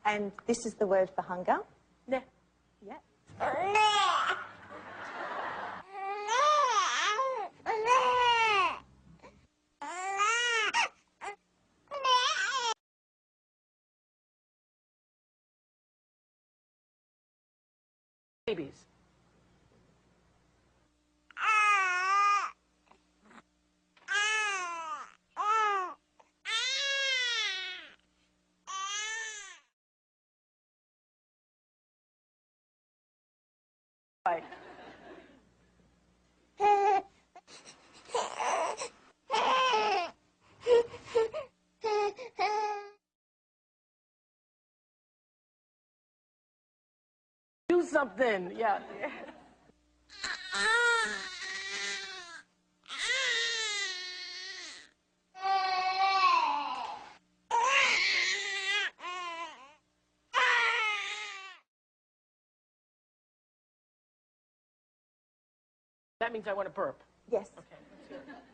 And this is the word for hunger. Yeah. Yeah. Babies. Right. Do something, yeah. That means I want to burp. Yes. Okay, let's hear it.